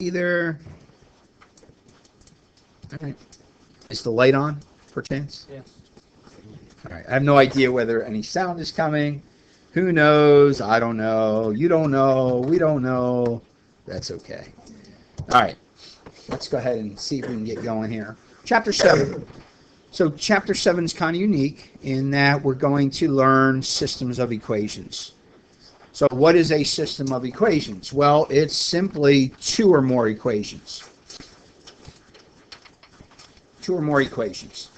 either. All right. Is the light on, perchance? Yeah. All right. I have no idea whether any sound is coming. Who knows? I don't know. You don't know. We don't know. That's okay. All right. Let's go ahead and see if we can get going here. Chapter 7. So chapter 7 is kind of unique in that we're going to learn systems of equations. So what is a system of equations? Well, it's simply two or more equations. Two or more equations.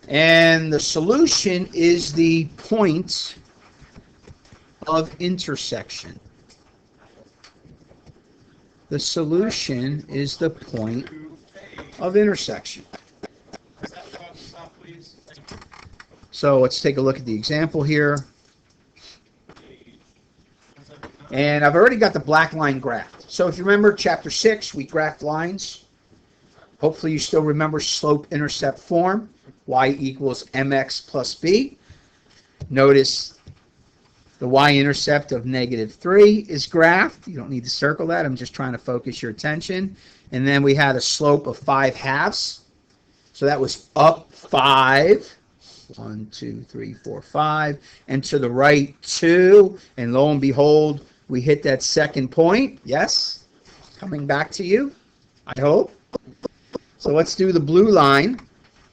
And the solution is the point of intersection. The solution is the point of intersection. So let's take a look at the example here. And I've already got the black line graphed. So if you remember chapter 6, we graphed lines. Hopefully you still remember slope-intercept form. Y equals mx plus b. Notice the y-intercept of -3 is graphed. You don't need to circle that. I'm just trying to focus your attention. And then we had a slope of 5/2. So that was up 5. 1, 2, 3, 4, 5. And to the right 2. And lo and behold, we hit that second point. Yes? Coming back to you, I hope. So let's do the blue line.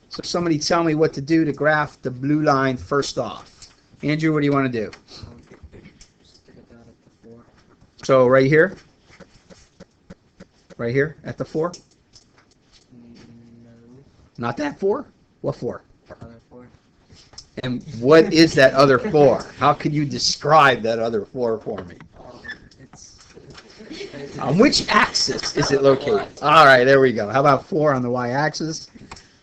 So somebody tell me what to do to graph the blue line first off. Andrew, what do you want to do? So right here? Right here at the 4? No. Not that 4? What 4? Other 4. And what is that other 4? How could you describe that other 4 for me? On which axis is it located? All right, there we go. How about 4 on the y-axis?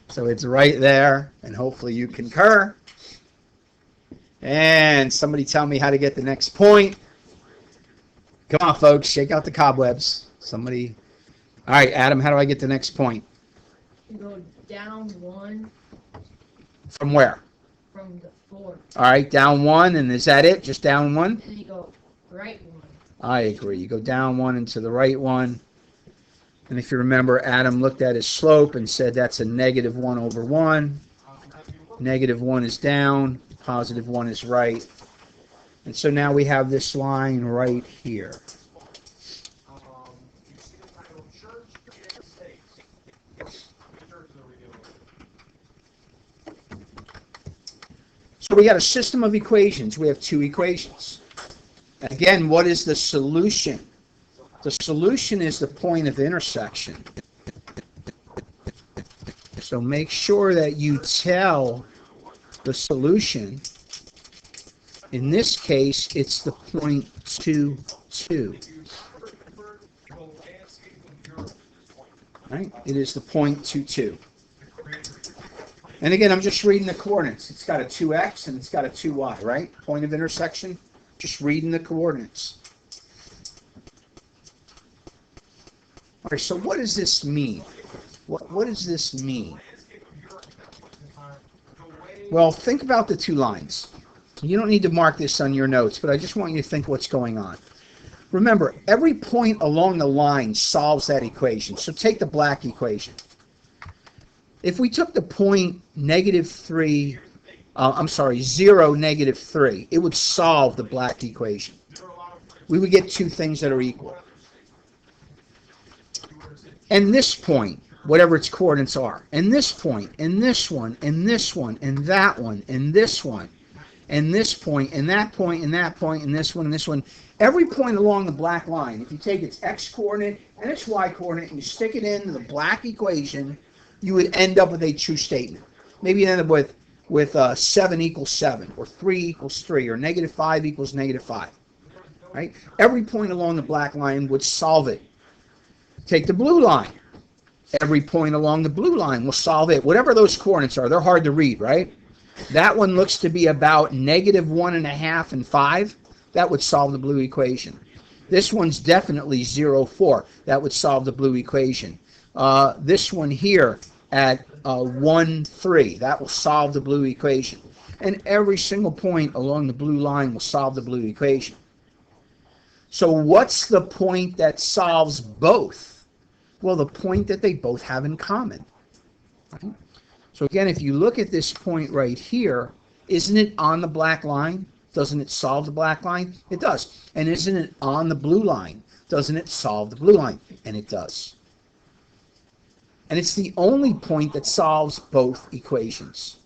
So it's right there, and hopefully you concur. And somebody tell me how to get the next point. Come on, folks, shake out the cobwebs. Somebody. All right, Adam, how do I get the next point? You go down 1. From where? From the 4. All right, down 1, and is that it? Just down 1? And you go right 1. I agree. You go down 1 and to the right 1. And if you remember, Adam looked at his slope and said that's a -1/1. -1 is down, +1 is right. And so now we have this line right here. So we got a system of equations. We have 2 equations. Again, what is the solution? The solution is the point of intersection. So make sure that you tell the solution. In this case, it's the point 2, 2. Right? It is the point 2, 2. And again, I'm just reading the coordinates. It's got a 2x and it's got a 2y, right? Point of intersection. Just reading the coordinates. All right, so what does this mean? What does this mean? Well, think about the 2 lines. You don't need to mark this on your notes, but I just want you to think what's going on. Remember, every point along the line solves that equation. So take the black equation. If we took the point -3, 0, -3, it would solve the black equation. We would get 2 things that are equal. And this point, whatever its coordinates are, and this point, and this one, and this one, and that one, and this one, and this point, and that point, and that point, and this one, and this one. Every point along the black line, if you take its x-coordinate and its y-coordinate and you stick it into the black equation, you would end up with a true statement. Maybe you end up with 7 equals 7, or 3 equals 3, or -5 equals -5. Right? Every point along the black line would solve it. Take the blue line. Every point along the blue line will solve it. Whatever those coordinates are, they're hard to read, right? That one looks to be about -1.5 and 5. That would solve the blue equation. This one's definitely 0, 4. That would solve the blue equation. This one here at 1, 3. That will solve the blue equation. And every single point along the blue line will solve the blue equation. So what's the point that solves both? Well, the point that they both have in common. Right? So again, if you look at this point right here, isn't it on the black line? Doesn't it solve the black line? It does. And isn't it on the blue line? Doesn't it solve the blue line? And it does. And it's the only point that solves both equations.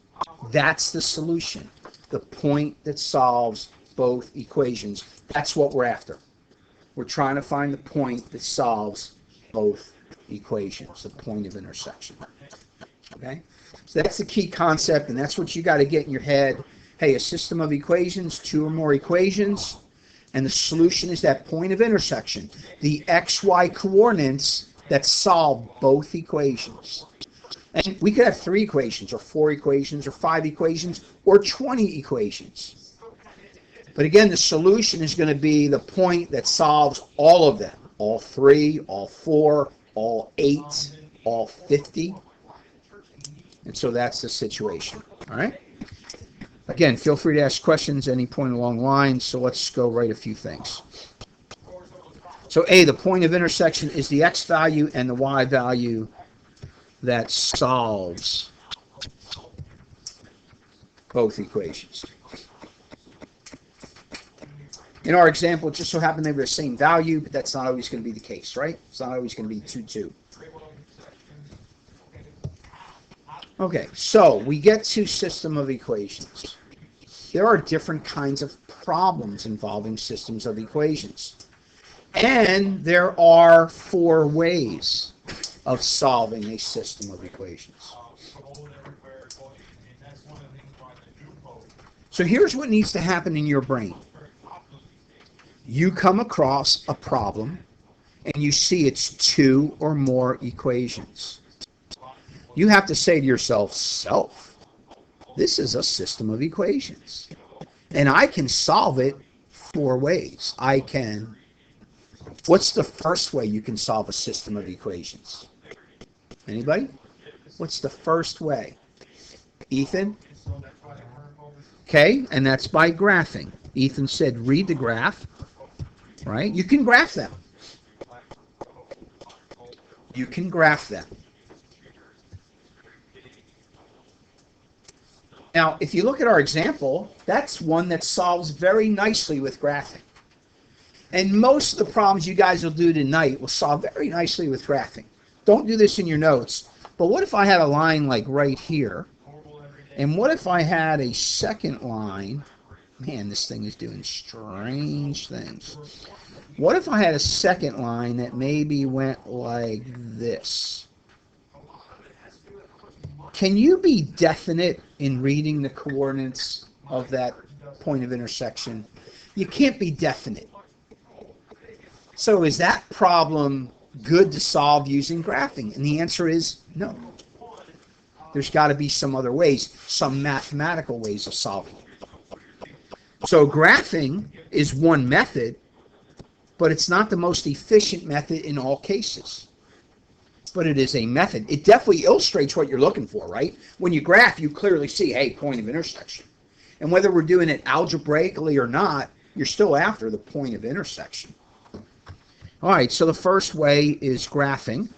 That's the solution. The point that solves both equations. That's what we're after. We're trying to find the point that solves both equations, the point of intersection. Okay? So that's the key concept, and that's what you got to get in your head. Hey, a system of equations, two or more equations, and the solution is that point of intersection, the xy coordinates that solve both equations. And we could have 3 equations, or 4 equations, or 5 equations, or 20 equations. But again, the solution is going to be the point that solves all of them. All 3, all 4, all 8, all 50. And so that's the situation. All right? Again, feel free to ask questions at any point along the line. So let's go write a few things. So A, the point of intersection is the x value and the y value that solves both equations. In our example, it just so happened they were the same value, but that's not always going to be the case, right? It's not always going to be 2, 2. Okay, so we get to system of equations. There are different kinds of problems involving systems of equations. And there are 4 ways of solving a system of equations. So here's what needs to happen in your brain. You come across a problem and you see it's 2 or more equations. You have to say to yourself, self, this is a system of equations. And I can solve it 4 ways. What's the first way you can solve a system of equations? Anybody? What's the first way? Ethan? Okay, and that's by graphing. Ethan said read the graph, right? You can graph them. You can graph them. Now, if you look at our example, that's one that solves very nicely with graphing. And most of the problems you guys will do tonight will solve very nicely with graphing. Don't do this in your notes, but what if I had a line like right here? And what if I had a second line? Man, this thing is doing strange things. What if I had a second line that maybe went like this? Can you be definite in reading the coordinates of that point of intersection? You can't be definite. So is that problem good to solve using graphing? And the answer is no. There's got to be some other ways, some mathematical ways of solving it. So graphing is one method, but it's not the most efficient method in all cases. But it is a method. It definitely illustrates what you're looking for, right? When you graph, you clearly see, hey, point of intersection. And whether we're doing it algebraically or not, you're still after the point of intersection. All right, so the first way is graphing.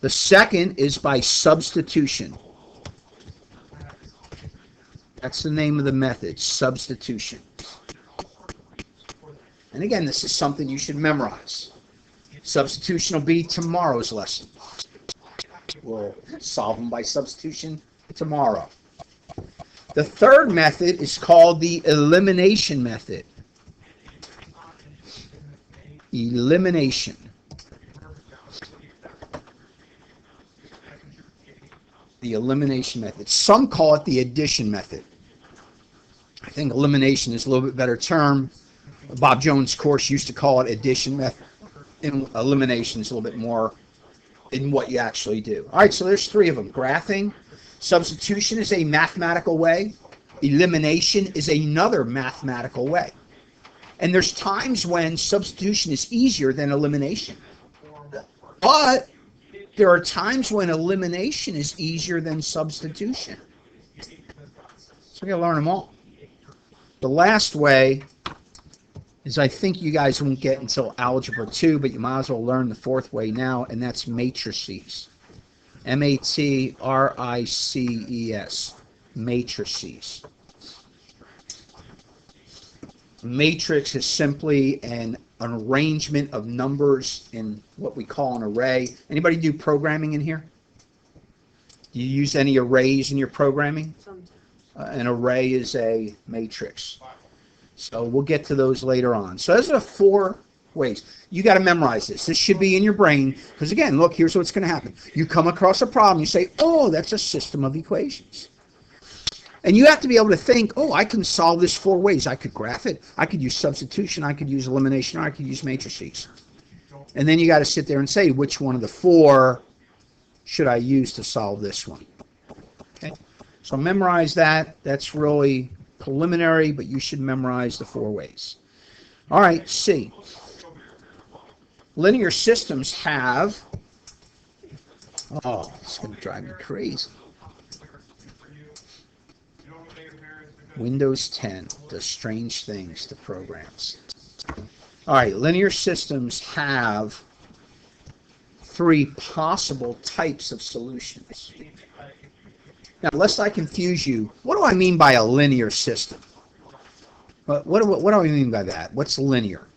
The second is by substitution. That's the name of the method, substitution. And again, this is something you should memorize. Substitution will be tomorrow's lesson. We'll solve them by substitution tomorrow. The third method is called the elimination method. Elimination. The elimination method. Some call it the addition method. I think elimination is a little bit better term. Bob Jones' course used to call it addition method. And elimination is a little bit more in what you actually do. All right, so there's 3 of them. Graphing, substitution is a mathematical way. Elimination is another mathematical way. And there's times when substitution is easier than elimination. But there are times when elimination is easier than substitution. So we got to learn them all. The last way is I think you guys won't get until Algebra 2, but you might as well learn the fourth way now, and that's matrices. M-A-T-R-I-C-E-S. Matrices. Matrix is simply an arrangement of numbers in what we call an array. Anybody do programming in here? Do you use any arrays in your programming? Sometimes. An array is a matrix. So we'll get to those later on. So those are the 4 ways. You got to memorize this. This should be in your brain because, again, look, here's what's going to happen. You come across a problem, you say, oh, that's a system of equations. And you have to be able to think, oh, I can solve this 4 ways. I could graph it. I could use substitution. I could use elimination. Or I could use matrices. And then you got to sit there and say, which one of the 4 should I use to solve this one? Okay. So memorize that. That's really preliminary, but you should memorize the 4 ways. All right, C. Linear systems have, oh, it's going to drive me crazy. Windows 10 does strange things to programs. All right, linear systems have 3 possible types of solutions. Now, lest I confuse you, what do I mean by a linear system? What do I mean by that? What's linear?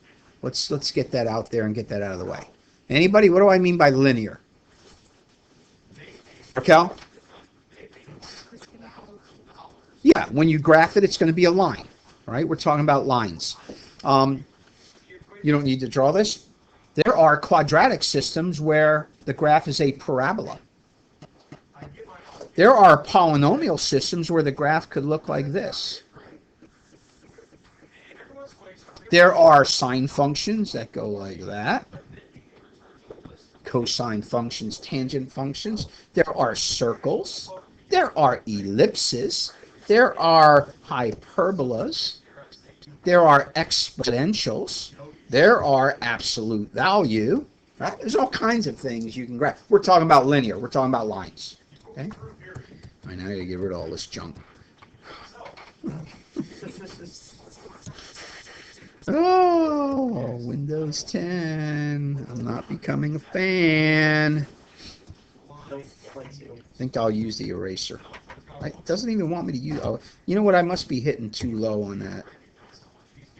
Let's get that out there and get that out of the way. Anybody, what do I mean by linear? Raquel? Yeah, when you graph it, it's going to be a line, right? We're talking about lines. You don't need to draw this. There are quadratic systems where the graph is a parabola. There are polynomial systems where the graph could look like this. There are sine functions that go like that. Cosine functions, tangent functions. There are circles. There are ellipses. There are hyperbolas. There are exponentials. There are absolute value. Right? There's all kinds of things you can graph. We're talking about linear. We're talking about lines. Okay? All right, now I got to get rid of all this junk. Oh, Windows 10. I'm not becoming a fan. I think I'll use the eraser. It doesn't even want me to use. Oh, you know what? I must be hitting too low on that.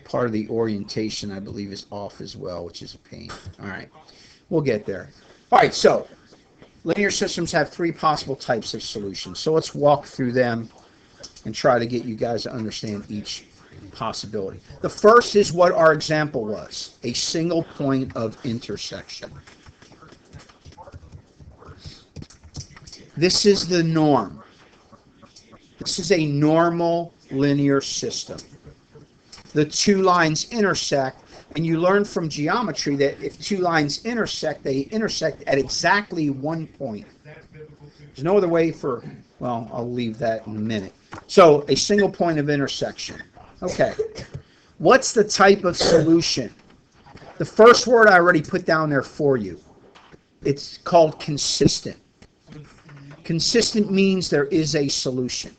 Part of the orientation, I believe, is off as well, which is a pain. All right, we'll get there. All right, so linear systems have 3 possible types of solutions. So let's walk through them and try to get you guys to understand each possibility. The first is what our example was, a single point of intersection. This is the norm. This is a normal linear system. The 2 lines intersect, and you learn from geometry that if 2 lines intersect, they intersect at exactly 1 point. There's no other way for, well, I'll leave that in a minute. So a single point of intersection. Okay. What's the type of solution? The first word I already put down there for you. It's called consistent. Consistent means there is a solution.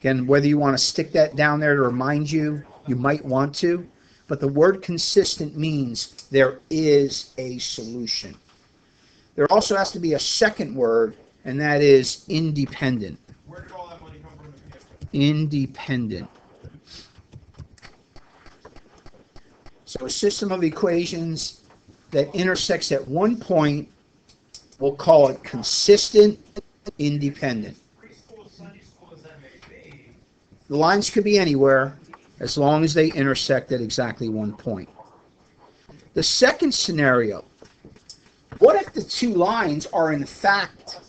Again, whether you want to stick that down there to remind you, you might want to, but the word consistent means there is a solution. There also has to be a second word, and that is independent. Where did all that money come from? Independent. So a system of equations that intersects at 1 point, we'll call it consistent, independent. Preschool, Sunday school as that may be. The lines could be anywhere as long as they intersect at exactly 1 point. The second scenario, what if the 2 lines are in fact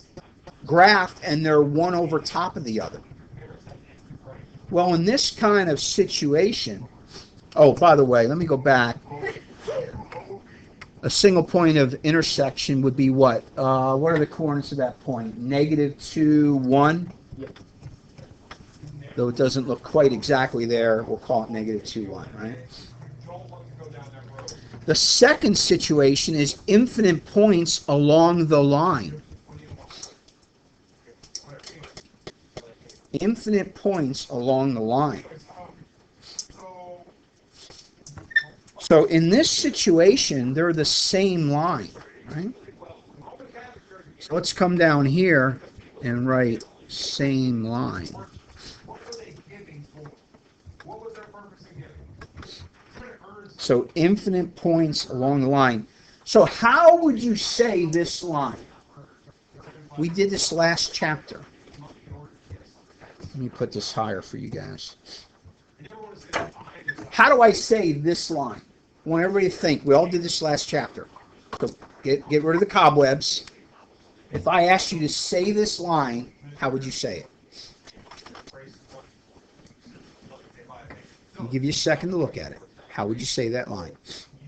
graphed and they're one over top of the other? Well, in this kind of situation, oh, by the way, let me go back. A single point of intersection would be what? What are the coordinates of that point? -2, 1? Though it doesn't look quite exactly there, we'll call it -2, 1, right? The second situation is infinite points along the line. Infinite points along the line. So in this situation, they're the same line, right? So let's come down here and write same line. What were they giving for? What was their purpose in giving? So infinite points along the line. So how would you say this line? We did this last chapter. Let me put this higher for you guys. How do I say this line? I want everybody to think. We all did this last chapter. So get rid of the cobwebs. If I asked you to say this line, how would you say it? I'll give you a second to look at it. How would you say that line?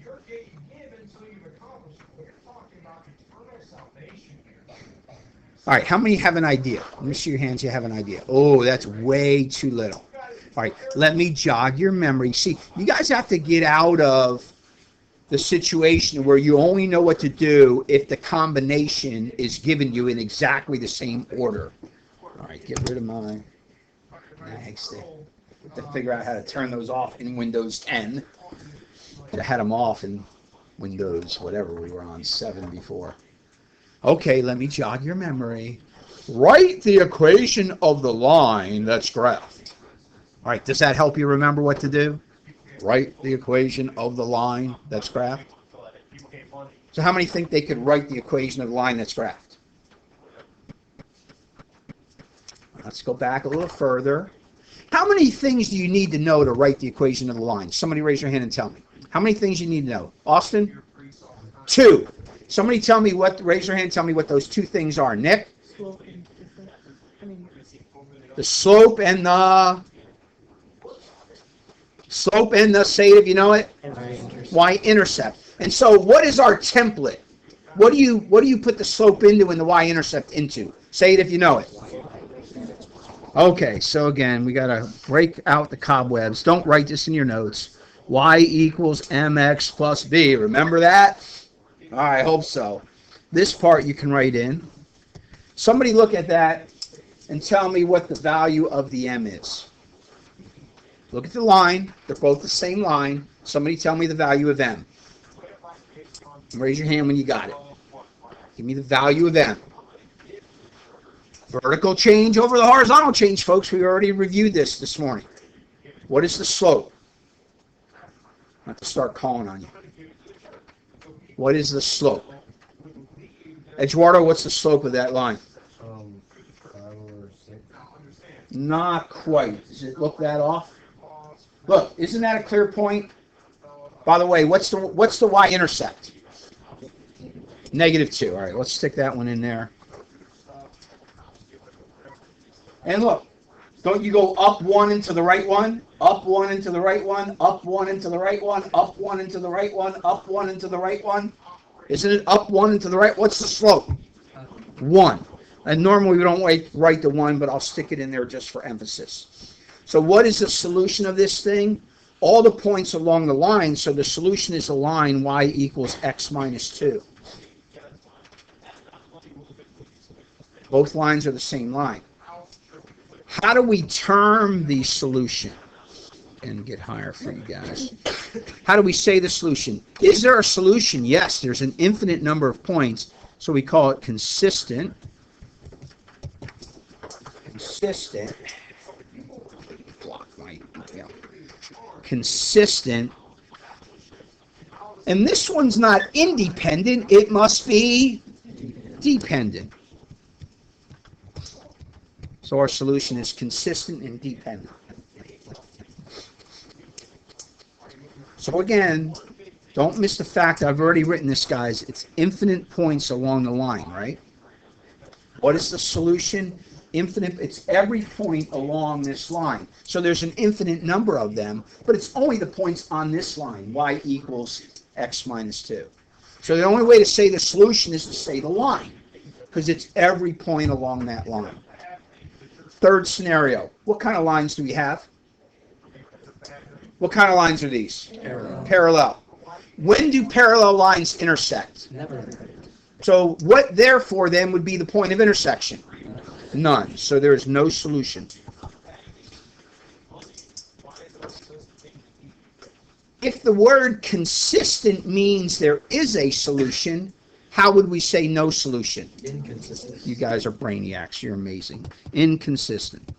You're getting given until you've accomplished it. We're talking about eternal salvation here. All right, how many have an idea? Let me see your hands. You have an idea. Oh, that's way too little. All right, let me jog your memory. See, you guys have to get out of the situation where you only know what to do if the combination is given you in exactly the same order. All right, get rid of my nags there. To figure out how to turn those off in Windows 10. I had them off in Windows, whatever we were on, 7 before. Okay, let me jog your memory. Write the equation of the line that's graphed. All right, does that help you remember what to do? Write the equation of the line that's graphed. So how many think they could write the equation of the line that's graphed? Let's go back a little further. How many things do you need to know to write the equation of the line? Somebody raise your hand and tell me. How many things you need to know? Austin? 2. Somebody tell me raise your hand and tell me what those 2 things are. Nick? The slope and the, say it if you know it. Y-intercept. And so what is our template? What do you put the slope into and the y-intercept into? Say it if you know it. Okay, so again, we got to break out the cobwebs. Don't write this in your notes. Y equals mx plus b. Remember that? I hope so. This part you can write in. Somebody look at that and tell me what the value of the m is. Look at the line. They're both the same line. Somebody tell me the value of m. Raise your hand when you got it. Give me the value of m. Vertical change over the horizontal change, folks. We already reviewed this morning. What is the slope? I have to start calling on you. What is the slope? Eduardo, what's the slope of that line? 5 or 6. Not quite. Does it look that off? Look, isn't that a clear point? By the way, what's the y-intercept? -2. All right, let's stick that one in there. And look, don't you go up 1 into the right one, up 1 into the right one, up 1 into the right one, up 1 into the right one, up 1 into the right one? Isn't it up 1 into the right? What's the slope? 1. And normally we don't write the 1, but I'll stick it in there just for emphasis. So what is the solution of this thing? All the points along the line, so the solution is a line y equals x minus 2. Both lines are the same line. How do we term the solution? And get higher for you guys. How do we say the solution? Is there a solution? Yes, there's an infinite number of points, so we call it consistent. Consistent. Consistent. And this one's not independent, it must be dependent. So our solution is consistent and dependent. So again, don't miss the fact I've already written this, guys. It's infinite points along the line, right? What is the solution? Infinite. It's every point along this line. So there's an infinite number of them, but it's only the points on this line, y equals x minus 2. So the only way to say the solution is to say the line, because it's every point along that line. Third scenario. What kind of lines do we have? What kind of lines are these? Parallel. When do parallel lines intersect? Never. So what, therefore, then would be the point of intersection? None. So there is no solution. If the word consistent means there is a solution, how would we say no solution? Inconsistent. You guys are brainiacs. You're amazing. Inconsistent.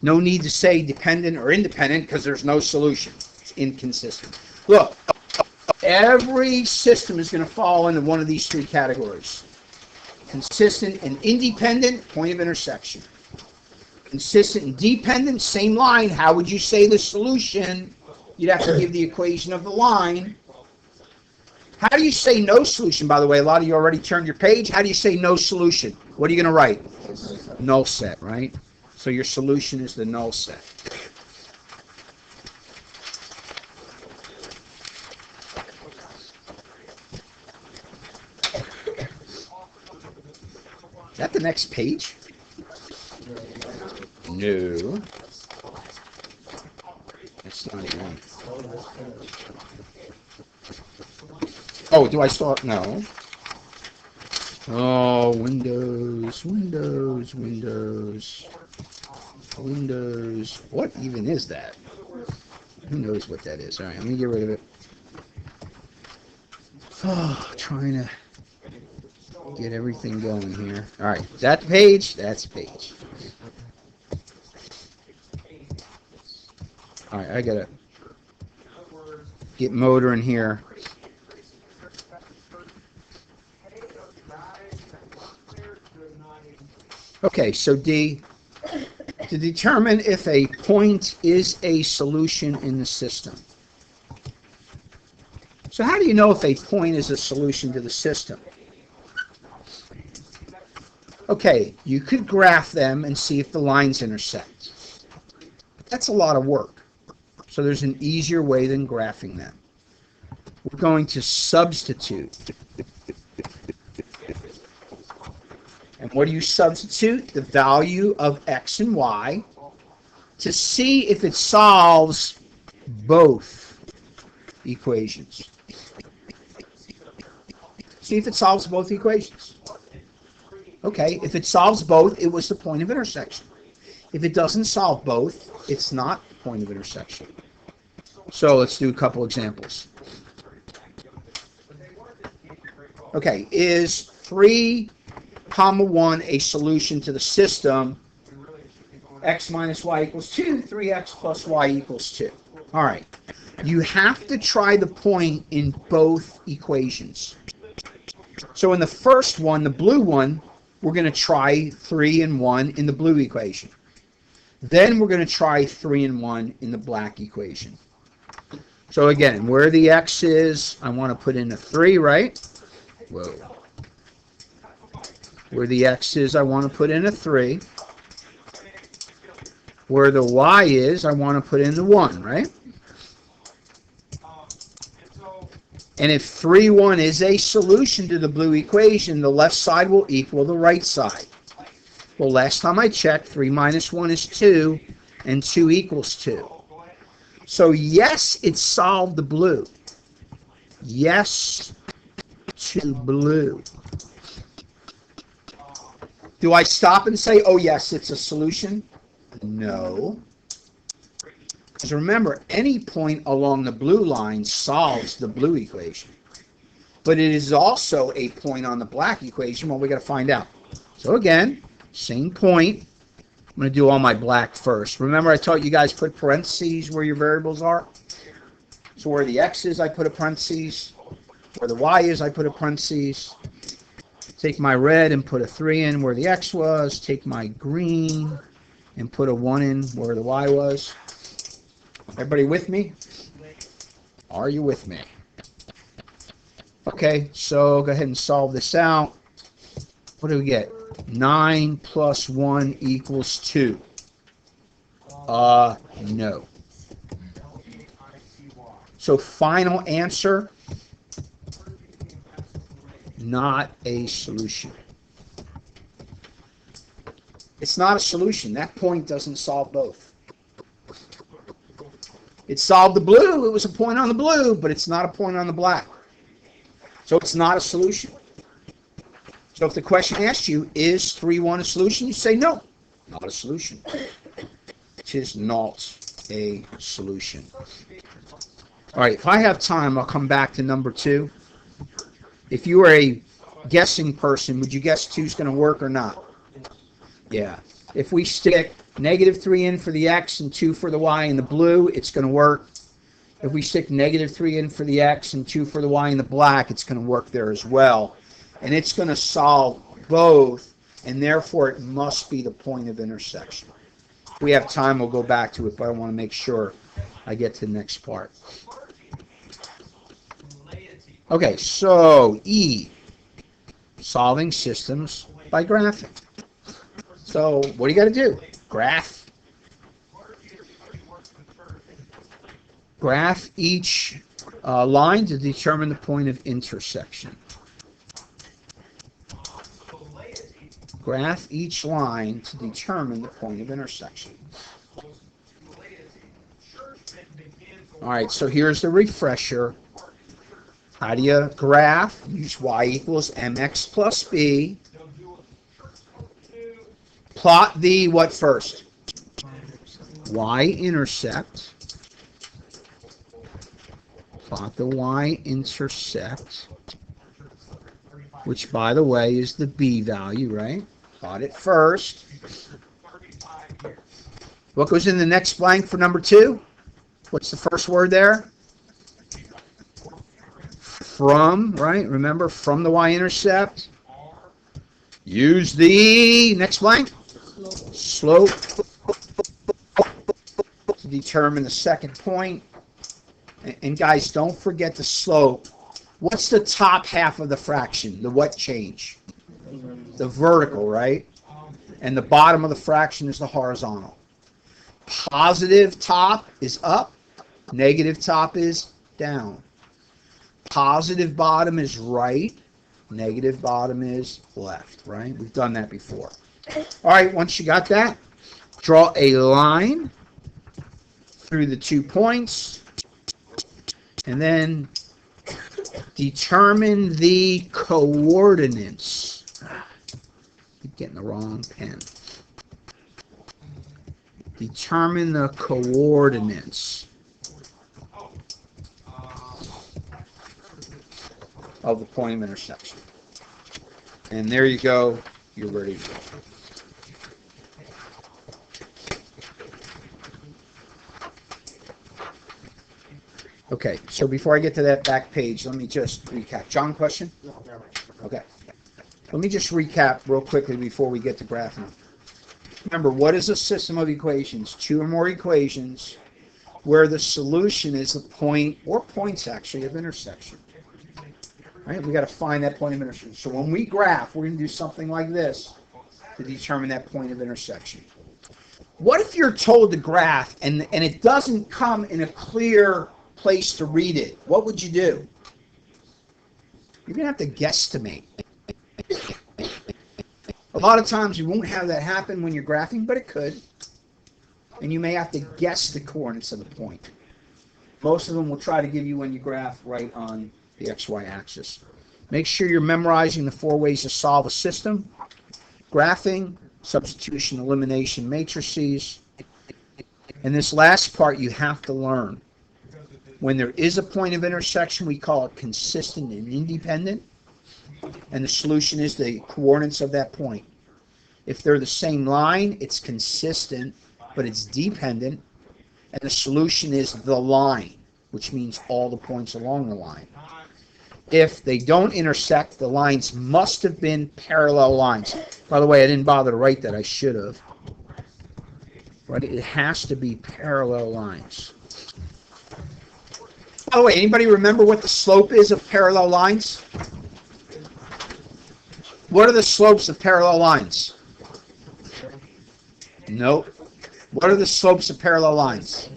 No need to say dependent or independent because there's no solution. It's inconsistent. Look, every system is going to fall into one of these three categories. Consistent and independent, point of intersection. Consistent and dependent, same line. How would you say the solution? You'd have to give the equation of the line. How do you say no solution, by the way? A lot of you already turned your page. How do you say no solution? What are you going to write? Null set, right? So your solution is the null set. Is that the next page? No. That's not even. Oh, do I start? No. Oh, Windows. What even is that? Who knows what that is? All right, let me get rid of it. Oh, trying to get everything going here. All right, is that the page? That's the page. All right, I gotta get motor in here. Okay, so D, to determine if a point is a solution in the system. So how do you know if a point is a solution to the system? Okay, you could graph them and see if the lines intersect. That's a lot of work. So there's an easier way than graphing them. We're going to substitute. And what do you substitute? The value of x and y to see if it solves both equations. See if it solves both equations. Okay, if it solves both, it was the point of intersection. If it doesn't solve both, it's not the point of intersection. So let's do a couple examples. Okay, is 3, 1 a solution to the system? X minus y equals 2, 3x plus y equals 2. All right, you have to try the point in both equations. So in the first one, the blue one, we're going to try 3 and 1 in the blue equation. Then we're going to try 3 and 1 in the black equation. So again, where the x is, I want to put in a 3, right? Whoa. Where the x is, I want to put in a 3. Where the y is, I want to put in the 1, right? And if 3, 1 is a solution to the blue equation, the left side will equal the right side. Well, last time I checked, 3 minus 1 is 2, and 2 equals 2. So yes, it solved the blue. Yes to blue. Do I stop and say, oh yes, it's a solution? No. Because remember, any point along the blue line solves the blue equation. But it is also a point on the black equation. Well, we got to find out. So again, same point. I'm going to do all my black first. Remember I taught you guys put parentheses where your variables are? So where the x is, I put a parentheses. Where the y is, I put a parentheses. Take my red and put a 3 in where the x was. Take my green and put a 1 in where the y was. Everybody with me? Are you with me? Okay, so go ahead and solve this out. What do we get? 9 plus 1 equals 2. No. So final answer, not a solution. It's not a solution. That point doesn't solve both. It solved the blue. It was a point on the blue, but it's not a point on the black. So it's not a solution. So if the question asks you, is 3, 1 a solution? You say no, not a solution. It is not. a solution. All right, if I have time, I'll come back to number 2. If you were a guessing person, would you guess 2 is going to work or not? Yeah. If we stick -3 in for the x and 2 for the y in the blue, it's going to work. If we stick -3 in for the x and 2 for the y in the black, it's going to work there as well. And it's going to solve both, and therefore it must be the point of intersection. If we have time, we'll go back to it, but I want to make sure I get to the next part. Okay, so E, solving systems by graphing. So what do you got to do? Graph each line to determine the point of intersection. Graph each line to determine the point of intersection. All right, so here's the refresher. How do you graph? Use y equals mx plus b. Plot the what first? Y-intercept. Plot the y-intercept, which, by the way, is the b value, right? Plot it first. What goes in the next blank for number 2? What's the first word there? From, right? Remember, from the y-intercept. Use the next blank. Slope to determine the second point. And guys, don't forget the slope. What's the top half of the fraction? The what change? The vertical, right? And the bottom of the fraction is the horizontal. Positive top is up. Negative top is down. Positive bottom is right. Negative bottom is left, right? We've done that before. All right, once you got that, draw a line through the 2 points, and then determine the coordinates. Keep getting the wrong pen. Determine the coordinates of the point of intersection. And there you go. You're ready to go. Okay, so before I get to that back page, let me just recap. John, question? Okay. Let me just recap real quickly before we get to graphing. Remember, what is a system of equations? 2 or more equations where the solution is the point, or points actually, of intersection. Right? We got to find that point of intersection. So when we graph, we're going to do something like this to determine that point of intersection. What if you're told to graph and it doesn't come in a clear place to read it? What would you do? You're going to have to guesstimate. A lot of times you won't have that happen when you're graphing, but it could. And you may have to guess the coordinates of the point. Most of them will try to give you when you graph right on the XY axis. Make sure you're memorizing the 4 ways to solve a system. Graphing, substitution, elimination, matrices. And this last part you have to learn. When there is a point of intersection, we call it consistent and independent. And the solution is the coordinates of that point. If they're the same line, it's consistent, but it's dependent. And the solution is the line, which means all the points along the line. If they don't intersect, the lines must have been parallel lines. By the way, I didn't bother to write that. I should have. Right? It has to be parallel lines. By the way, anybody remember what the slope is of parallel lines? What are the slopes of parallel lines? Nope. What are the slopes of parallel lines?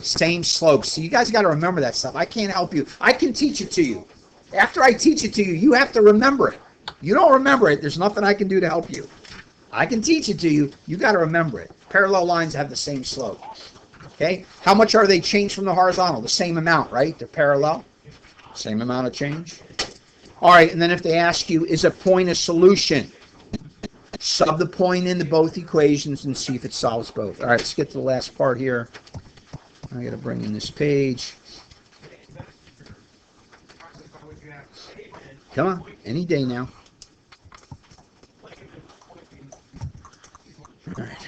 Same slopes. So you guys got to remember that stuff. I can't help you. I can teach it to you. After I teach it to you, you have to remember it. You don't remember it, there's nothing I can do to help you. I can teach it to you. You got to remember it. Parallel lines have the same slope. Okay? How much are they changed from the horizontal? The same amount, right? They're parallel. Same amount of change. All right, and then if they ask you, is a point a solution? Sub the point into both equations and see if it solves both. All right, let's get to the last part here. I got to bring in this page. Come on, any day now. All right.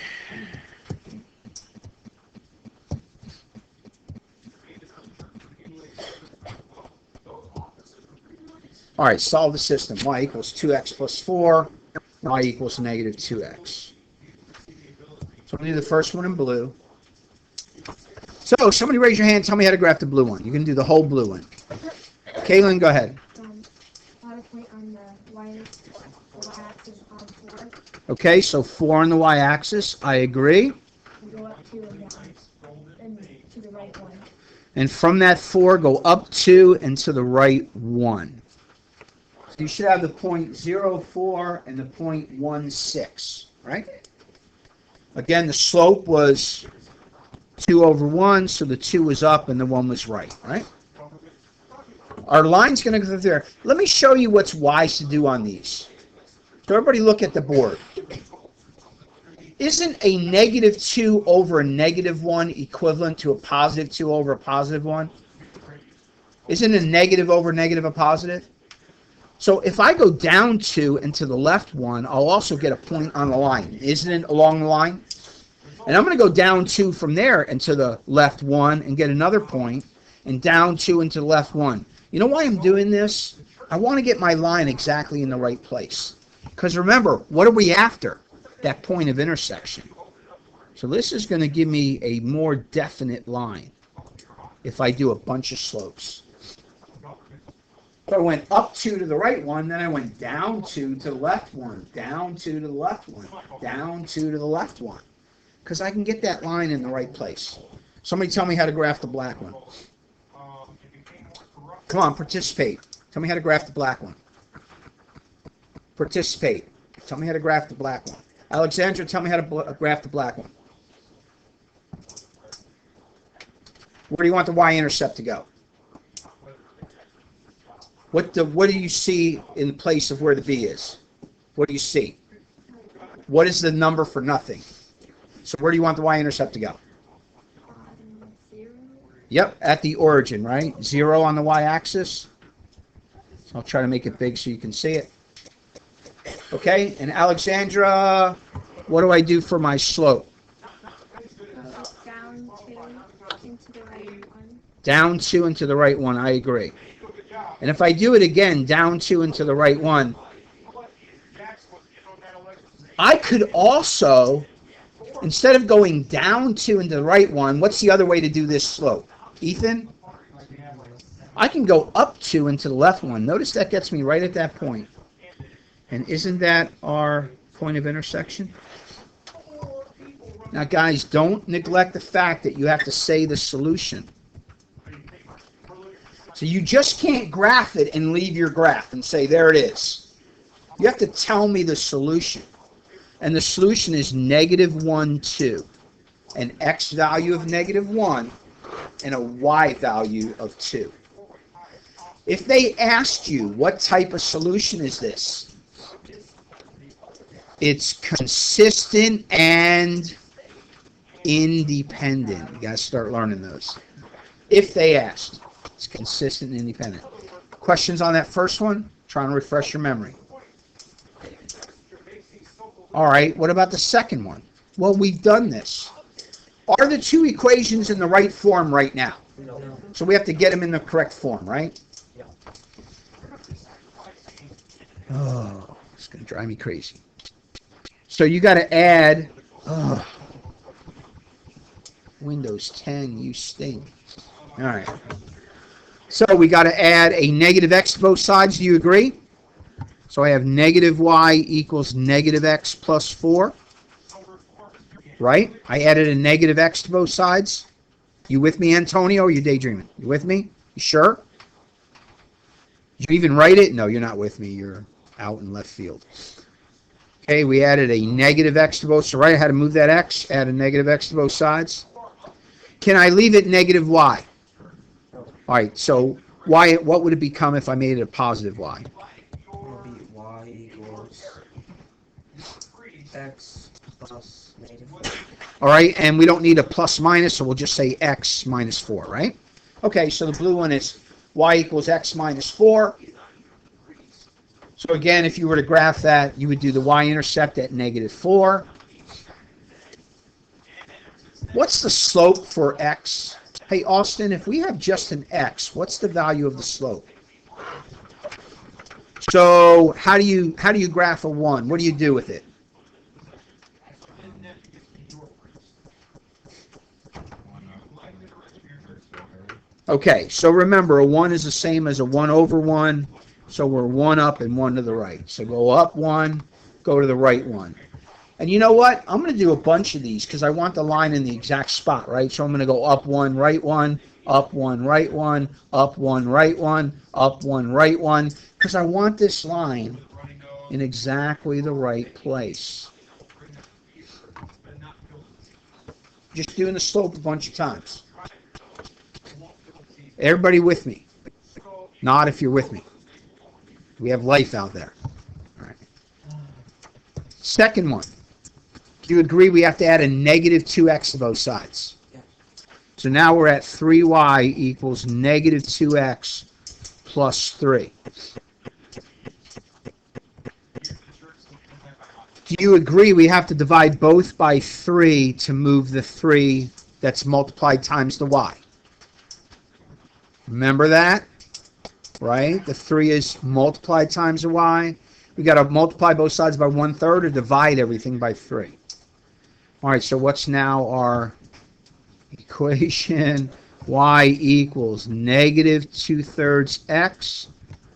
All right, solve the system. Y equals 2x plus 4. Y equals negative 2x. So I'm going to do the first one in blue. So somebody raise your hand. Tell me how to graph the blue one. You can do the whole blue one. Kaylin, go ahead. Plot a point on the y-axis on 4. Okay, so 4 on the y-axis. I agree. And go up 2 and down. And to the right 1. And from that 4, go up 2 and to the right 1. So you should have the point 0.04 and the point 0.16, right? Again, the slope was 2 over 1, so the 2 was up and the 1 was right? Our line's going to go there. Let me show you what's wise to do on these. So everybody look at the board. Isn't a negative 2 over a negative 1 equivalent to a positive 2 over a positive 1? Isn't a negative over negative a positive? So if I go down 2 and to the left 1, I'll also get a point on the line. Isn't it along the line? And I'm going to go down 2 from there and to the left 1 and get another point, and down 2 and to the left 1. You know why I'm doing this? I want to get my line exactly in the right place. Because remember, what are we after? That point of intersection. So this is going to give me a more definite line if I do a bunch of slopes. So I went up 2 to the right 1, then I went down 2 to the left 1, down 2 to the left 1, down 2 to the left 1. Because I can get that line in the right place. Somebody tell me how to graph the black one. Come on, participate. Tell me how to graph the black one. Participate. Tell me how to graph the black one. Alexandra, tell me how to graph the black one. Where do you want the y-intercept to go? What do you see in place of where the b is? What do you see? What is the number for nothing? So where do you want the y-intercept to go? 0. Yep, at the origin, right? 0 on the y-axis. So I'll try to make it big so you can see it. Okay, and Alexandra, what do I do for my slope? Down 2 into the right 1. Down 2 into the right 1, I agree. And if I do it again, down 2 into the right 1, I could also, instead of going down 2 into the right 1, what's the other way to do this slope? Ethan? I can go up 2 into the left 1. Notice that gets me right at that point. And isn't that our point of intersection? Now, guys, don't neglect the fact that you have to say the solution. So you just can't graph it and leave your graph and say, there it is. You have to tell me the solution. And the solution is negative 1, 2. An x value of negative 1 and a y value of 2. If they asked you, what type of solution is this? It's consistent and independent. You got to start learning those. If they asked, it's consistent and independent. Questions on that first one? Trying to refresh your memory. All right, what about the second one? Well, we've done this. Are the two equations in the right form right now? No. So we have to get them in the correct form, right? Yeah. Oh, it's going to drive me crazy. So you got to add, Windows 10, you stink. All right. So we got to add a negative x to both sides. Do you agree? So I have negative y equals negative x plus 4. Right? I added a negative x to both sides. You with me, Antonio, or are you daydreaming? You with me? You sure? Did you even write it? No, you're not with me. You're out in left field. Okay, we added a negative x to both sides. Right? I had to move that x, add a negative x to both sides. Can I leave it negative y? All right, so y, what would it become if I made it a positive y? It'll be y equals x plus negative All right, and we don't need a plus minus, so we'll just say x minus 4, right? Okay, so the blue one is y equals x minus 4. So again, if you were to graph that, you would do the y-intercept at negative 4. What's the slope for x? Hey, Austin, if we have just an x, what's the value of the slope? So how do you graph a 1? What do you do with it? Okay, so remember, a 1 is the same as a 1 over 1, so we're 1 up and 1 to the right. So go up 1, go to the right 1. And you know what? I'm going to do a bunch of these because I want the line in the exact spot, right? So I'm going to go up 1, right 1, up 1, right 1, up 1, right 1, up 1, right 1, because I want this line in exactly the right place. Just doing the slope a bunch of times. Everybody with me? Not if you're with me. We have life out there. All right. Second one. Do you agree we have to add a negative 2x to both sides? So now we're at 3y equals negative 2x plus 3. Do you agree we have to divide both by 3 to move the 3 that's multiplied times the y? Remember that? Right? The 3 is multiplied times the y. We got to multiply both sides by 1/3 or divide everything by 3. All right, so what's now our equation? Y equals negative 2/3 x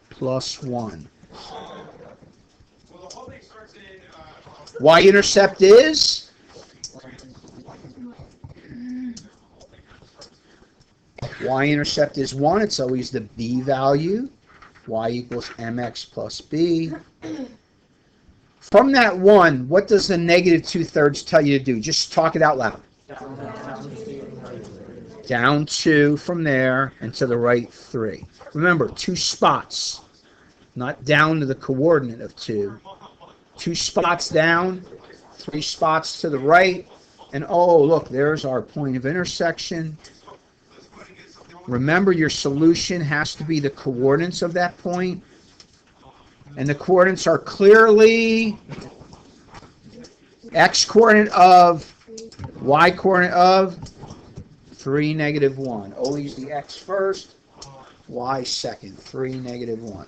plus 1. Y-intercept is? Y-intercept is 1. It's always the b value. Y equals mx plus b. From that 1, what does the negative 2/3 tell you to do? Just talk it out loud. Down 2 from there and to the right 3. Remember, 2 spots, not down to the coordinate of 2. 2 spots down, 3 spots to the right, and oh, look, there's our point of intersection. Remember, your solution has to be the coordinates of that point. And the coordinates are clearly x coordinate of, y coordinate of, 3, negative 1. Always the x first, y second, 3, negative 1.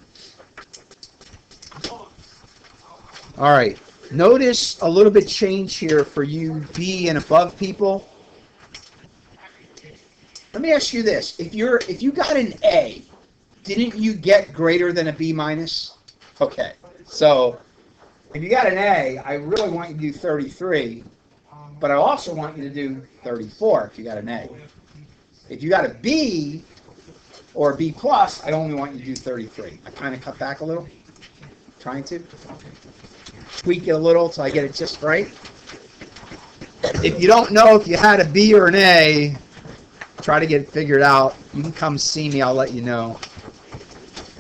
All right. Notice a little bit change here for you B and above people. Let me ask you this. If you got an A, didn't you get greater than a B minus? Okay. So if you got an A, I really want you to do 33, but I also want you to do 34 if you got an A. If you got a B or a B plus, I only want you to do 33. I kind of cut back a little, trying to tweak it a little till I get it just right. If you don't know if you had a B or an A, try to get it figured out. You can come see me, I'll let you know.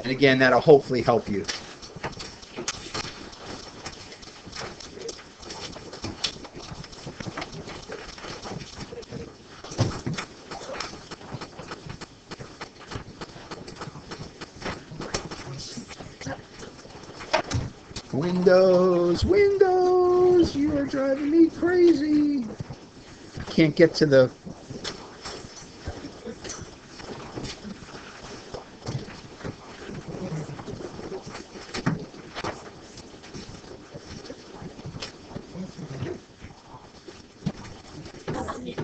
And again, that'll hopefully help you. Windows, you are driving me crazy. I can't get to the